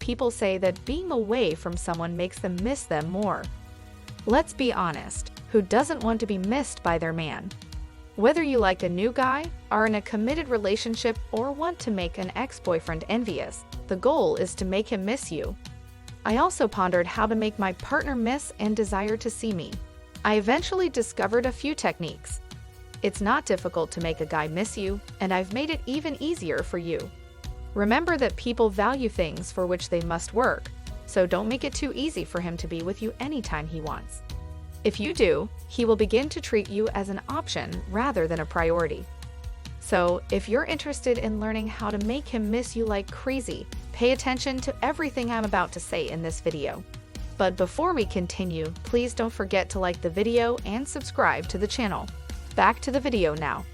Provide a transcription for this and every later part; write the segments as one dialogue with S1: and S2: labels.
S1: people say that being away from someone makes them miss them more. Let's be honest, who doesn't want to be missed by their man? Whether you like a new guy, are in a committed relationship, or want to make an ex-boyfriend envious, the goal is to make him miss you. I also pondered how to make my partner miss and desire to see me. I eventually discovered a few techniques. It's not difficult to make a guy miss you, and I've made it even easier for you. Remember that people value things for which they must work, so don't make it too easy for him to be with you anytime he wants. If you do, he will begin to treat you as an option rather than a priority. So, if you're interested in learning how to make him miss you like crazy, pay attention to everything I'm about to say in this video. But before we continue, please don't forget to like the video and subscribe to the channel. Back to the video now.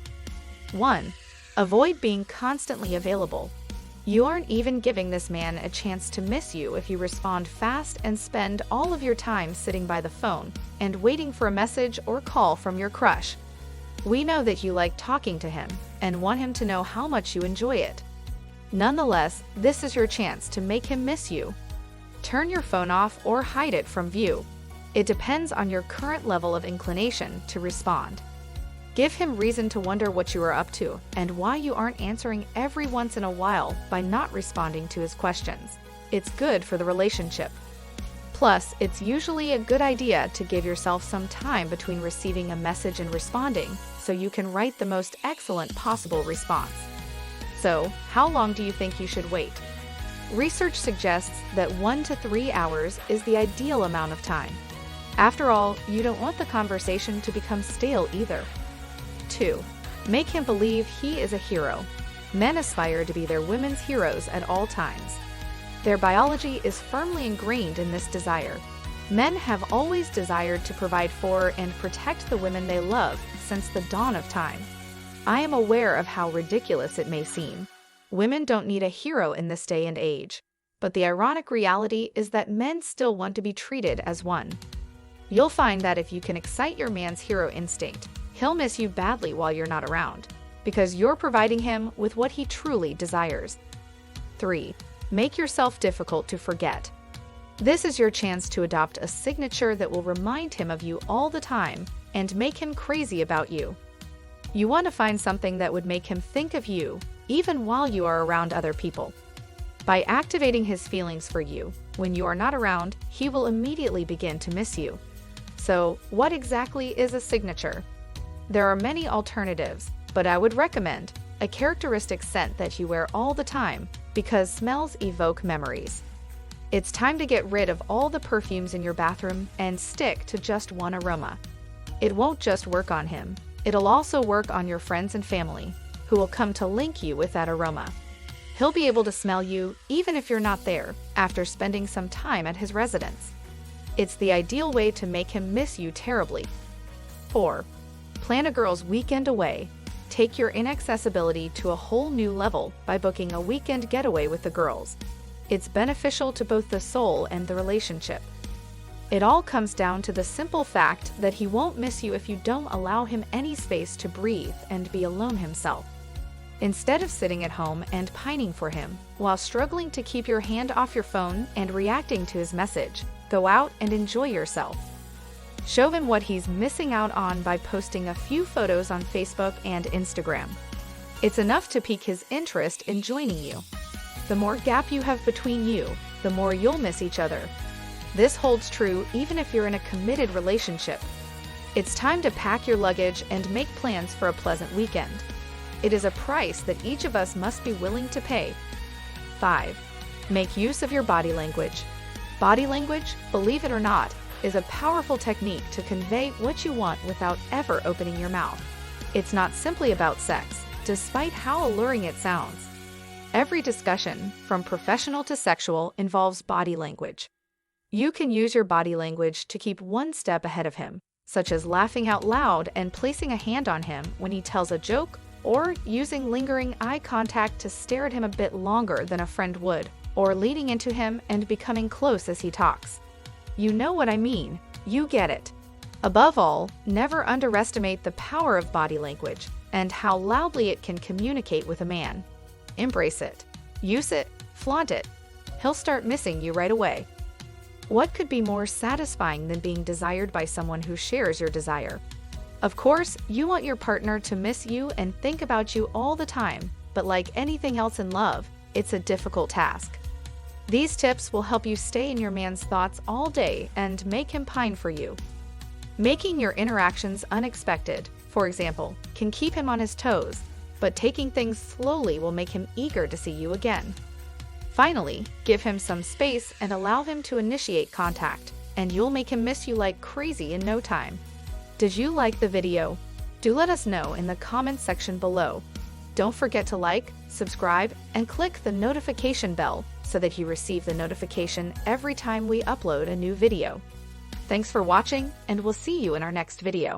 S1: 1. Avoid being constantly available. You aren't even giving this man a chance to miss you if you respond fast and spend all of your time sitting by the phone and waiting for a message or call from your crush. We know that you like talking to him and want him to know how much you enjoy it. Nonetheless, this is your chance to make him miss you. Turn your phone off or hide it from view. It depends on your current level of inclination to respond. Give him reason to wonder what you are up to and why you aren't answering every once in a while by not responding to his questions. It's good for the relationship. Plus, it's usually a good idea to give yourself some time between receiving a message and responding, so you can write the most excellent possible response. So, how long do you think you should wait? Research suggests that 1 to 3 hours is the ideal amount of time. After all, you don't want the conversation to become stale either. 2. Make him believe he is a hero. Men aspire to be their women's heroes at all times. Their biology is firmly ingrained in this desire. Men have always desired to provide for and protect the women they love since the dawn of time. I am aware of how ridiculous it may seem. Women don't need a hero in this day and age. But the ironic reality is that men still want to be treated as one. You'll find that if you can excite your man's hero instinct, he'll miss you badly while you're not around, because you're providing him with what he truly desires. 3. Make yourself difficult to forget. This is your chance to adopt a signature that will remind him of you all the time and make him crazy about you. You want to find something that would make him think of you, even while you are around other people. By activating his feelings for you, when you are not around, he will immediately begin to miss you. So, what exactly is a signature? There are many alternatives, but I would recommend a characteristic scent that you wear all the time because smells evoke memories. It's time to get rid of all the perfumes in your bathroom and stick to just one aroma. It won't just work on him, it'll also work on your friends and family, who will come to link you with that aroma. He'll be able to smell you even if you're not there after spending some time at his residence. It's the ideal way to make him miss you terribly. 4. Plan a girl's weekend away. Take your inaccessibility to a whole new level by booking a weekend getaway with the girls. It's beneficial to both the soul and the relationship. It all comes down to the simple fact that he won't miss you if you don't allow him any space to breathe and be alone himself. Instead of sitting at home and pining for him, while struggling to keep your hand off your phone and reacting to his message, go out and enjoy yourself. Show him what he's missing out on by posting a few photos on Facebook and Instagram. It's enough to pique his interest in joining you. The more gap you have between you, the more you'll miss each other. This holds true even if you're in a committed relationship. It's time to pack your luggage and make plans for a pleasant weekend. It is a price that each of us must be willing to pay. 5. Make use of your body language. Body language, believe it or not, is a powerful technique to convey what you want without ever opening your mouth. It's not simply about sex, despite how alluring it sounds. Every discussion, from professional to sexual, involves body language. You can use your body language to keep one step ahead of him, such as laughing out loud and placing a hand on him when he tells a joke, or using lingering eye contact to stare at him a bit longer than a friend would, or leaning into him and becoming close as he talks. You know what I mean, you get it. Above all, never underestimate the power of body language and how loudly it can communicate with a man. Embrace it, use it, flaunt it. he'll start missing you right away. What could be more satisfying than being desired by someone who shares your desire? Of course, you want your partner to miss you and think about you all the time, but like anything else in love, it's a difficult task. These tips will help you stay in your man's thoughts all day and make him pine for you. Making your interactions unexpected, for example, can keep him on his toes, but taking things slowly will make him eager to see you again. Finally, give him some space and allow him to initiate contact, and you'll make him miss you like crazy in no time. Did you like the video? Do let us know in the comments section below. Don't forget to like, subscribe, and click the notification bell so that you receive the notification every time we upload a new video. Thanks for watching, and we'll see you in our next video.